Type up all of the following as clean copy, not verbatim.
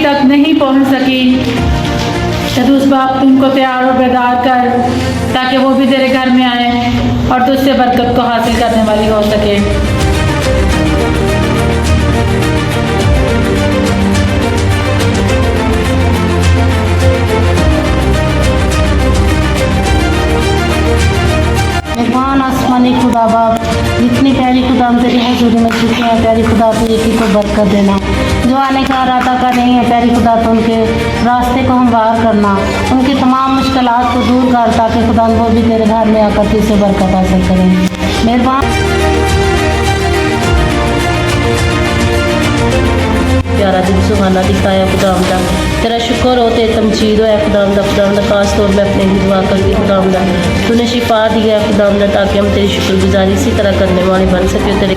तक नहीं पहुंच सकी, तो उस वक्त उनको तैयार और बेदार कर, ताकि वो भी तेरे घर में आए और तुझसे बरकत को हासिल करने वाली हो सके। मेहमान आसमानी खुदा बाप, जितनी प्यारी खुदा हम तेरी हजूरी में चुके हैं, प्यारी खुदा तो एक ही को बरकत देना। जो आने का इरादा कर रही हैं प्यारी खुदा, तो उनके रास्ते को हमवार करना, उनकी तमाम मुश्किलात को दूर कर, ताकि खुदा वो भी तेरे घर में आकर तुझसे बरकत हासिल करें। मेहरबान प्यारा दिन सुहाना दिखाया खुदावंदा, तेरा शुक्र हो, तेरी तमजीद हो खुदावंदा। खास तौर में अपने ही दुआ करती खुदावंदा, तूने शिफा दिया खुदावंदा, ताकि हम तेरी शुक्रगुजारी इसी तरह करने वाले बन सके। तेरे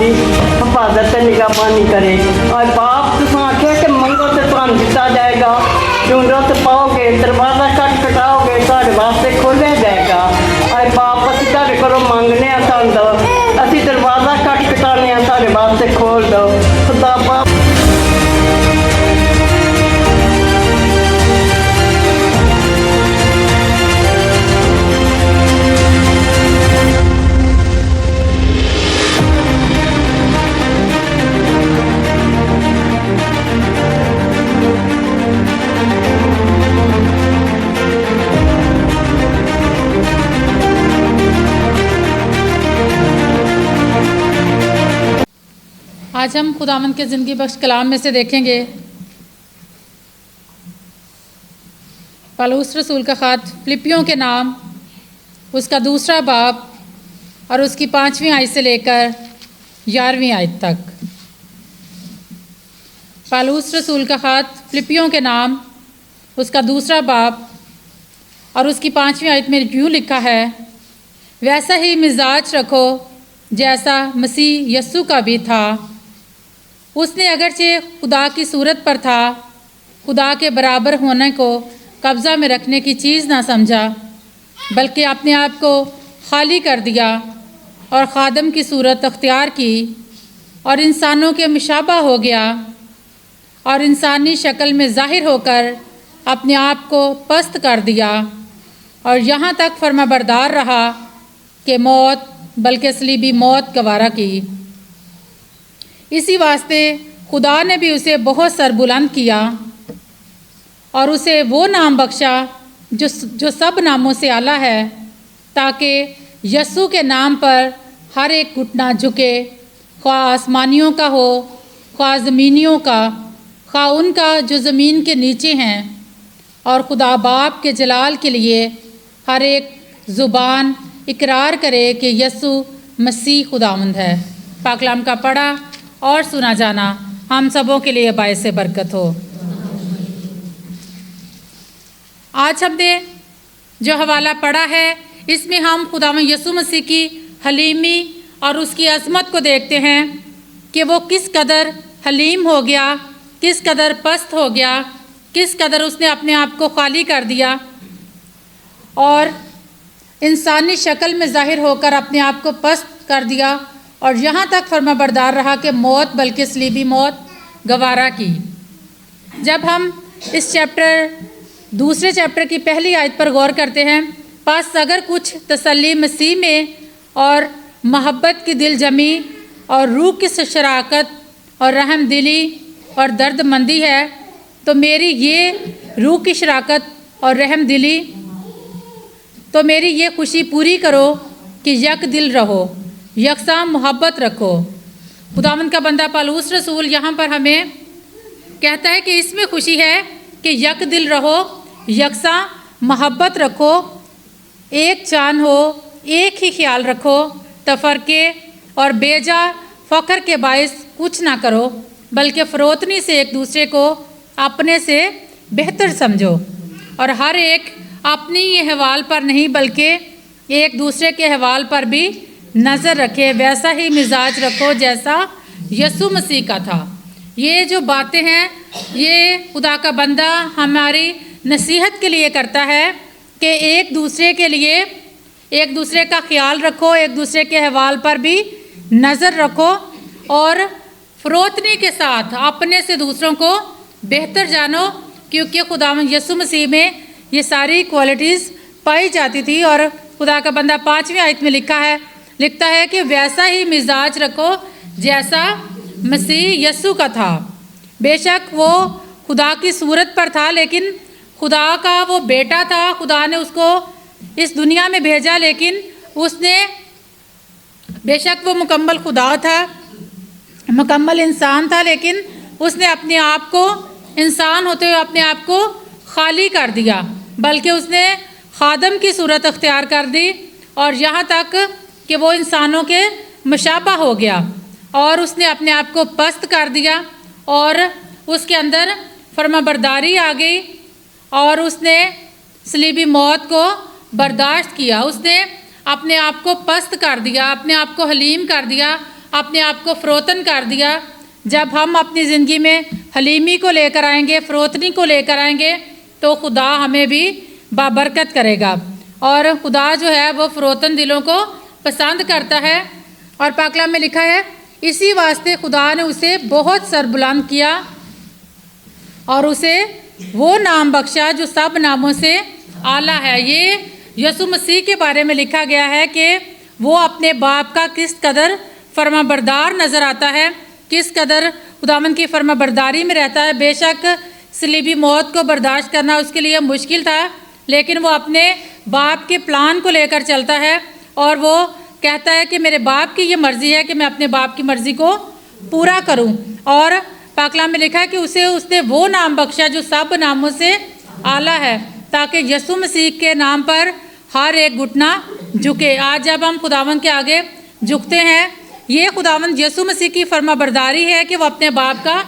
हिफाजत निगाहबानी करे। और बाप तुम आखे कि मंगो तो तुम दिता जाएगा, ढूंढो तो पाओगे, दरवाजा खटखटाओगे साढ़े वास्ते खोलिया जाएगा। और बाप असी तुहाडे कोलों मंगने सानू दो, असी दरवाजा खटखटाने साढ़े वास्ते खोल दो खुदा बाप। आज हम खुदावंद के ज़िंदगी बख्श कलाम में से देखेंगे पौलुस रसूल का ख़त फिलिप्पियों के नाम, उसका दूसरा बाब और उसकी 5वीं आयत से लेकर 11वीं आयत तक। पौलुस रसूल का ख़त फिलिप्पियों के नाम, उसका दूसरा बाब और उसकी 5वीं आयत में यूँ लिखा है, वैसा ही मिजाज रखो जैसा मसीह यस्सु का भी था। उसने अगरचे खुदा की सूरत पर था, खुदा के बराबर होने को कब्ज़ा में रखने की चीज़ ना समझा, बल्कि अपने आप को खाली कर दिया और खादम की सूरत अख्तियार की और इंसानों के मुशाबा हो गया और इंसानी शक्ल में ज़ाहिर होकर अपने आप को पस्त कर दिया और यहाँ तक फरमाबरदार रहा कि मौत, बल्कि सलीबी मौत गवारा की। इसी वास्ते खुदा ने भी उसे बहुत सरबुलंद किया और उसे वो नाम बख्शा जो सब नामों से आला है, ताकि यस्सु के नाम पर हर एक घुटना झुके, ख्वा आसमानियों का हो, ख्वा ज़मीनियों का, ख्वा उनका जो ज़मीन के नीचे हैं, और खुदा बाप के जलाल के लिए हर एक ज़ुबान इकरार करे कि यस्सु मसीह खुदावंद है। पाकलाम का पढ़ा और सुना जाना हम सबों के लिए बायस बरकत हो। आज हमने जो हवाला पढ़ा है, इसमें हम खुदावंद यीशु मसीह की हलीमी और उसकी अज़मत को देखते हैं कि वो किस कदर हलीम हो गया, किस कदर पस्त हो गया, किस कदर उसने अपने आप को खाली कर दिया और इंसानी शक्ल में ज़ाहिर होकर अपने आप को पस्त कर दिया और यहाँ तक फरमाबरदार रहा कि मौत, बल्कि सलीबी मौत गवारा की। जब हम इस दूसरे चैप्टर की पहली आयत पर गौर करते हैं, पास अगर कुछ तसल्ली मसीह में और मोहब्बत की दिल जमी और रूह की शराकत और रहम दिली और दर्दमंदी है, तो मेरी ये रूह की शराकत और रहम दिली, तो मेरी ये खुशी पूरी करो कि यक दिल रहो, यकसा मोहब्बत रखो। खुदावंद का बंदा पौलुस रसूल यहाँ पर हमें कहता है कि इसमें खुशी है कि यक दिल रहो, यकसा मोहब्बत रखो, एक जान हो, एक ही ख्याल रखो, तफरके और बेजा फ़ख्र के बायस कुछ ना करो, बल्कि फ़रोतनी से एक दूसरे को अपने से बेहतर समझो और हर एक अपनी अहवाल पर नहीं बल्कि एक दूसरे के अहवाल पर भी नज़र रखे, वैसा ही मिजाज रखो जैसा यसु मसीह का था। ये जो बातें हैं ये खुदा का बंदा हमारी नसीहत के लिए करता है कि एक दूसरे के लिए, एक दूसरे का ख्याल रखो, एक दूसरे के अहवाल पर भी नज़र रखो और फरोतनी के साथ अपने से दूसरों को बेहतर जानो, क्योंकि खुदा यसु मसीह में ये सारी क्वालिटीज़ पाई जाती थी। और खुदा का बंदा 5वीं आयत में लिखता है कि वैसा ही मिजाज रखो जैसा मसीह यसु का था। बेशक वो खुदा की सूरत पर था, लेकिन खुदा का वो बेटा था, खुदा ने उसको इस दुनिया में भेजा, लेकिन उसने, बेशक वो मुकम्मल खुदा था, मुकम्मल इंसान था, लेकिन उसने अपने आप को, इंसान होते हुए अपने आप को खाली कर दिया, बल्कि उसने खादम की सूरत अख्तियार कर दी और यहाँ तक कि वो इंसानों के मुशाबा हो गया और उसने अपने आप को पस्त कर दिया और उसके अंदर फरमाबरदारी आ गई और उसने सलीबी मौत को बर्दाश्त किया। उसने अपने आप को पस्त कर दिया, अपने आप को हलीम कर दिया, अपने आप को फ़रोतन कर दिया। जब हम अपनी ज़िंदगी में हलीमी को लेकर आएंगे, फ़रोतनी को लेकर आएंगे, तो खुदा हमें भी बाबरकत करेगा। और खुदा जो है वो फ़रोतन दिलों को पसंद करता है। और पाक कलाम में लिखा है, इसी वास्ते खुदा ने उसे बहुत सरबुलंद किया और उसे वो नाम बख्शा जो सब नामों से आला है। ये यसु मसीह के बारे में लिखा गया है कि वो अपने बाप का किस कदर फरमाबरदार नज़र आता है, किस कदर खुदावंद की फरमाबरदारी में रहता है। बेशक सलीबी मौत को बर्दाश्त करना उसके लिए मुश्किल था, लेकिन वो अपने बाप के प्लान को लेकर चलता है और वो कहता है कि मेरे बाप की ये मर्ज़ी है कि मैं अपने बाप की मर्ज़ी को पूरा करूं। और पाक कलाम में लिखा है कि उसने वो नाम बख्शा जो सब नामों से आला है, ताकि यसु मसीह के नाम पर हर एक घुटना झुके। आज जब हम खुदावंद के आगे झुकते हैं, ये खुदावंद यसु मसीह की फरमाबरदारी है कि वो अपने बाप का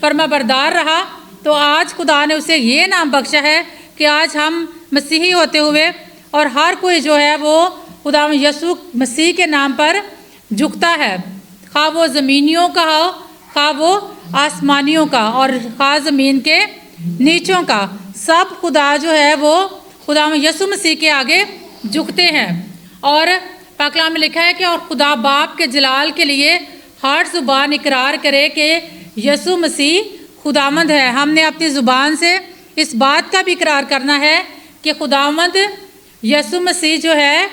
फरमाबरदार रहा। तो आज खुदा ने उसे ये नाम बख्शा है कि आज हम मसीही होते हुए और हर कोई जो है वो खुदा यसु मसीह के नाम पर झुकता है, खा वो ज़मीनियों का हो, खा वो आसमानियों का और खा ज़मीन के नीचों का, सब खुदा जो है वो खुदा यसु मसीह के आगे झुकते हैं। और पाक कलाम में लिखा है कि और खुदा बाप के जलाल के लिए हर ज़ुबान इकरार करे कि यसु मसीह खुदावंद है। हमने अपनी ज़ुबान से इस बात का भी इकरार करना है कि खुदावंद यसु मसीह जो है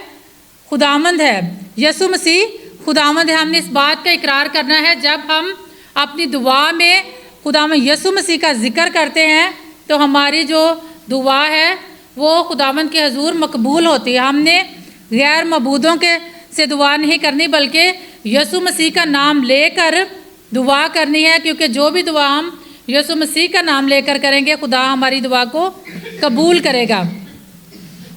खुदावंद है, यसु मसीह खुदावंद है। हमने इस बात का इकरार करना है। जब हम अपनी दुआ में खुदावंद यसु मसीह का जिक्र करते हैं तो हमारी जो दुआ है वो खुदावंद के हजूर मकबूल होती है। हमने गैर मबूदों के से दुआ नहीं करनी, बल्कि यसु मसीह का नाम लेकर दुआ करनी है, क्योंकि जो भी दुआ हम यसु मसीह का नाम लेकर करेंगे खुदा हमारी दुआ को कबूल करेगा।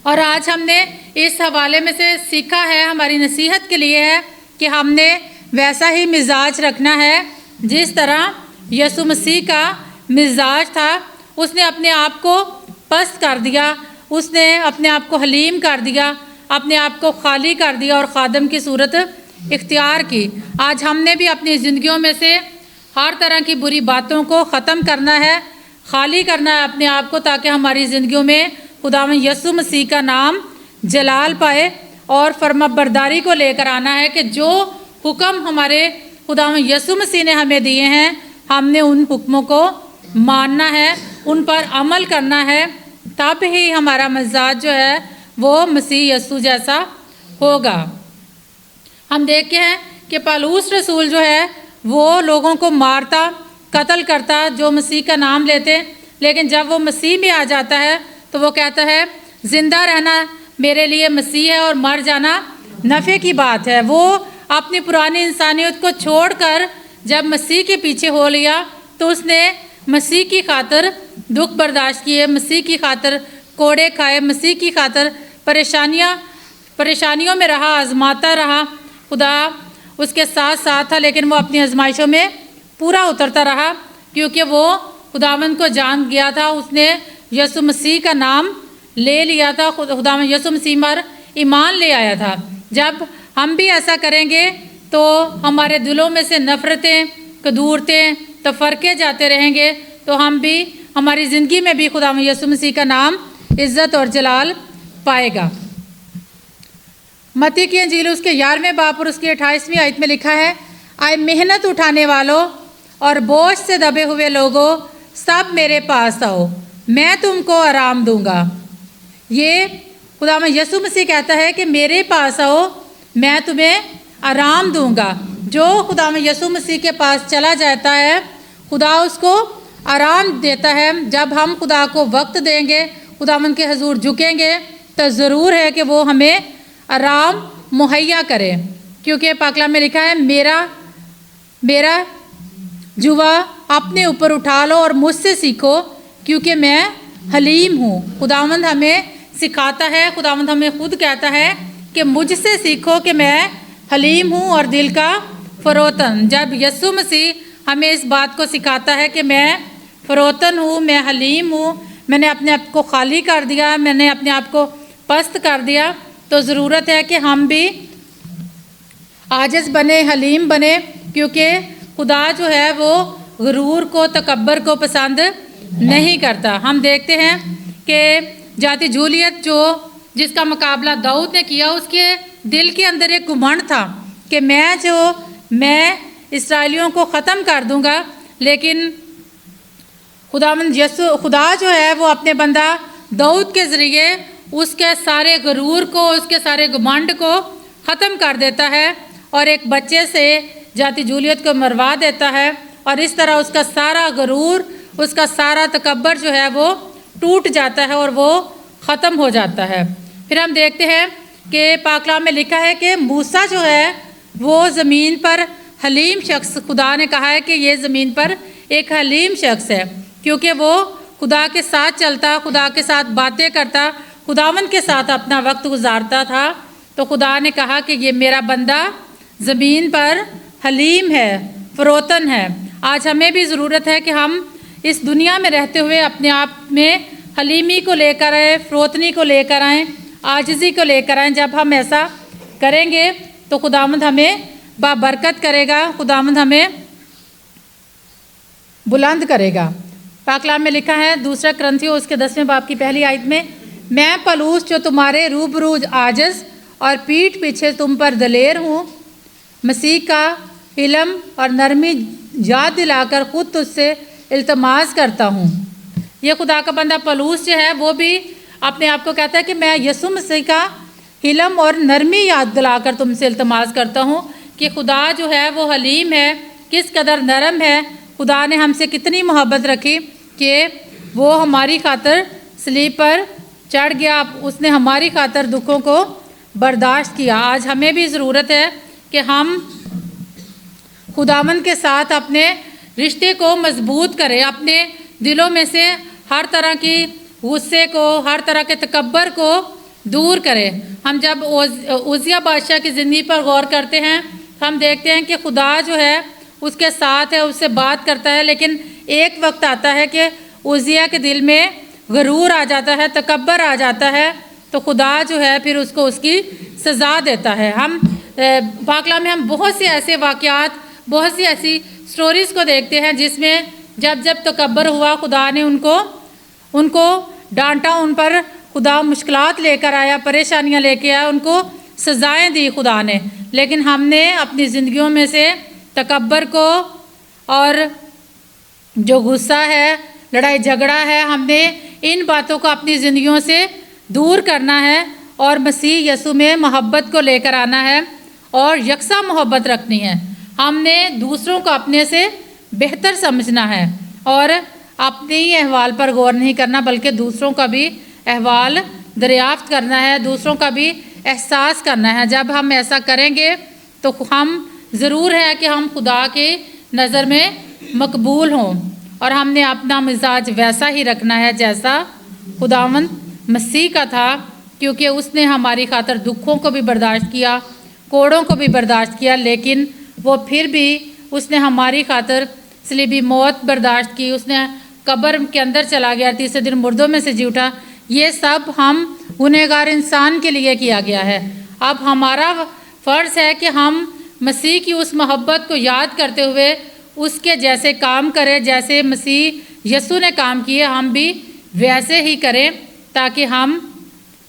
और आज हमने इस हवाले में से सीखा है, हमारी नसीहत के लिए है कि हमने वैसा ही मिजाज रखना है जिस तरह यसु मसीह का मिजाज था। उसने अपने आप को पस्त कर दिया, उसने अपने आप को हलीम कर दिया, अपने आप को खाली कर दिया और खादम की सूरत इख्तियार की। आज हमने भी अपनी ज़िंदगियों में से हर तरह की बुरी बातों को ख़त्म करना है, खाली करना है अपने आप को, ताकि हमारी ज़िंदगियों में खुदावंद यसु मसीह का नाम जलाल पाए। और फरमाबरदारी को लेकर आना है कि जो हुक्म हमारे खुदावंद यसु मसीह ने हमें दिए हैं, हमने उन हुक्मों को मानना है, उन पर अमल करना है, तब ही हमारा मिजाज जो है वो मसीह यसु जैसा होगा। हम देखते हैं कि पौलुस रसूल जो है वो लोगों को मारता, कत्ल करता जो मसीह का नाम लेते, लेकिन जब वो मसीह में आ जाता है तो वो कहता है ज़िंदा रहना मेरे लिए मसीह है और मर जाना नफ़े की बात है। वो अपनी पुरानी इंसानियत को छोड़कर जब मसीह के पीछे हो लिया तो उसने मसीह की खातिर दुख बर्दाश्त किए, मसीह की खातिर कोड़े खाए, मसीह की खातिर परेशानियों में रहा, आजमाता रहा। खुदा उसके साथ साथ था, लेकिन वो अपनी आजमाइशों में पूरा उतरता रहा, क्योंकि वो खुदावंद को जान गया था। उसने यसु मसीह का नाम ले लिया था, खुदावंद यसु मसीह पर ईमान ले आया था। जब हम भी ऐसा करेंगे तो हमारे दिलों में से नफ़रतें, कदूरतें, तफरके जाते रहेंगे, तो हम भी हमारी ज़िंदगी में भी खुदा यीशु मसीह का नाम इज़्ज़त और जलाल पाएगा। मत्ती की इंजील उसके 11वें बाब और उसकी 28वीं आयत में लिखा है, आए मेहनत उठाने वालों और बोझ से दबे हुए लोगों, सब मेरे पास आओ, मैं तुमको आराम दूंगा। ये खुदा यीशु मसीह कहता है कि मेरे पास आओ, मैं तुम्हें आराम दूंगा। जो खुदा यीशु मसीह के पास चला जाता है, खुदा उसको आराम देता है। जब हम खुदा को वक्त देंगे, खुदावंद के हजूर झुकेंगे, तो ज़रूर है कि वो हमें आराम मुहैया करे, क्योंकि पाकलाम में लिखा है, मेरा जुआ अपने ऊपर उठा लो और मुझसे सीखो, क्योंकि मैं हलीम हूँ। खुदावंद हमें सिखाता है, खुदावंद हमें खुद कहता है कि मुझसे सीखो कि मैं हलीम हूँ और दिल का फ़रोतन। जब यीशु मसीह हमें इस बात को सिखाता है कि मैं फ़रोतन हूँ, मैं हलीम हूँ, मैंने अपने आप को खाली कर दिया, मैंने अपने आप को पस्त कर दिया, तो ज़रूरत है कि हम भी आजिज़ बने, हलीम बने, क्योंकि खुदा जो है वो गुरूर को, तकब्बर को पसंद नहीं करता। हम देखते हैं कि जाति जूलियत जिसका मुकाबला दाऊद ने किया, उसके दिल के अंदर एक घमंड था कि मैं इस्राएलियों को ख़त्म कर दूंगा। लेकिन खुदा जो है वो अपने बंदा दाऊद के ज़रिए उसके सारे गुरूर को, उसके सारे घमंड को ख़त्म कर देता है और एक बच्चे से जाति जूलियत को मरवा देता है, और इस तरह उसका सारा गुरूर, उसका सारा तकब्बर जो है वो टूट जाता है और वो ख़त्म हो जाता है। फिर हम देखते हैं कि पाकलाम में लिखा है कि मूसा जो है वो ज़मीन पर हलीम शख्स, खुदा ने कहा है कि ये ज़मीन पर एक हलीम शख्स है, क्योंकि वो खुदा के साथ चलता, खुदा के साथ बातें करता, खुदावंद के साथ अपना वक्त गुजारता था। तो खुदा ने कहा कि ये मेरा बंदा ज़मीन पर हलीम है, फ़रोतन है। आज हमें भी ज़रूरत है कि हम इस दुनिया में रहते हुए अपने आप में हलीमी को लेकर आएँ, फ़रोतनी को लेकर आएँ, आजिज़ी को लेकर आएँ। जब हम ऐसा करेंगे तो खुदावंद हमें बाबरकत करेगा, खुदावंद हमें बुलंद करेगा। पाकलाम में लिखा है 2 कुरिन्थियों उसके 10वें बाब की पहली आयत में, मैं पलूस जो तुम्हारे रूबरू आजिज़ और पीठ पीछे तुम पर दलेर हूँ, मसीह का इल्म और नरमी याद दिलाकर खुद तुझसे इल्तमास करता हूँ। ये खुदा का बंदा पलूस जो है वो भी अपने आप को कहता है कि मैं यीशु मसीह का इल्म और नरमी याद दिलाकर तुमसे इल्तमास करता हूँ कि खुदा जो है वो हलीम है, किस कदर नरम है। खुदा ने हमसे कितनी मोहब्बत रखी कि वो हमारी खातर सलीब पर चढ़ गया, उसने हमारी खातर दुखों को बर्दाश्त किया। आज हमें भी ज़रूरत है कि हम खुदावंद के साथ अपने रिश्ते को मजबूत करें, अपने दिलों में से हर तरह की गुस्से को, हर तरह के तकब्बर को दूर करें। हम जब उज़िया बादशाह की ज़िंदगी पर गौर करते हैं तो हम देखते हैं कि खुदा जो है उसके साथ है, उससे बात करता है, लेकिन एक वक्त आता है कि उज़िया के दिल में गुरूर आ जाता है, तकब्बर आ जाता है, तो खुदा जो है फिर उसको उसकी सज़ा देता है। हम पाकलाम में हम बहुत से ऐसे वाक़यात, बहुत सी ऐसी स्टोरीज़ को देखते हैं जिसमें जब तकब्बर हुआ, खुदा ने उनको डांटा, उन पर खुदा मुश्किलात लेकर आया, परेशानियां लेके आया, उनको सज़ाएं दी खुदा ने। लेकिन हमने अपनी ज़िंदगियों में से तकब्बर को और जो गुस्सा है, लड़ाई झगड़ा है, हमने इन बातों को अपनी ज़िंदगियों से दूर करना है और मसीह यीशु में मोहब्बत को लेकर आना है और यकसा मोहब्बत रखनी है। हमने दूसरों को अपने से बेहतर समझना है और अपने ही अहवाल पर गौर नहीं करना, बल्कि दूसरों का भी अहवाल दरियाफ्त करना है, दूसरों का भी एहसास करना है। जब हम ऐसा करेंगे तो हम ज़रूर है कि हम खुदा की नज़र में मकबूल हों और हमने अपना मिजाज वैसा ही रखना है जैसा खुदावंद मसीह का था, क्योंकि उसने हमारी खातर दुखों को भी बर्दाश्त किया, कोड़ों को भी बर्दाश्त किया, लेकिन वो फिर भी उसने हमारी खातर सलीबी मौत बर्दाश्त की, उसने कब्र के अंदर चला गया, तीसरे दिन मुर्दों में से जी उठा। ये सब हम गुनहगार इंसान के लिए किया गया है। अब हमारा फ़र्ज़ है कि हम मसीह की उस मोहब्बत को याद करते हुए उसके जैसे काम करें, जैसे मसीह यीशु ने काम किए हम भी वैसे ही करें, ताकि हम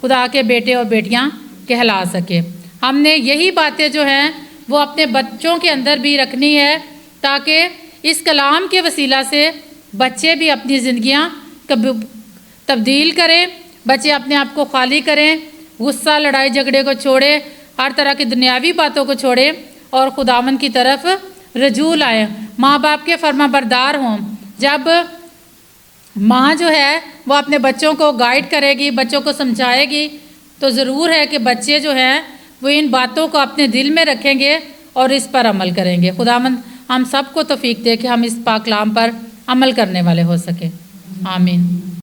खुदा के बेटे और बेटियां कहला सकें। हमने यही बातें जो हैं वो अपने बच्चों के अंदर भी रखनी है, ताकि इस कलाम के वसीला से बच्चे भी अपनी ज़िंदगियां तब्दील करें, बच्चे अपने आप को खाली करें, गुस्सा लड़ाई झगड़े को छोड़ें, हर तरह की दुनियावी बातों को छोड़ें और खुदावन की तरफ रजू लाएँ। माँ बाप के फर्माबरदार हों। जब माँ जो है वो अपने बच्चों को गाइड करेगी, बच्चों को समझाएगी, तो ज़रूर है कि बच्चे जो हैं वो इन बातों को अपने दिल में रखेंगे और इस पर अमल करेंगे। खुदावंद हम सबको तौफीक दे कि हम इस पाक कलाम पर अमल करने वाले हो सके। आमीन।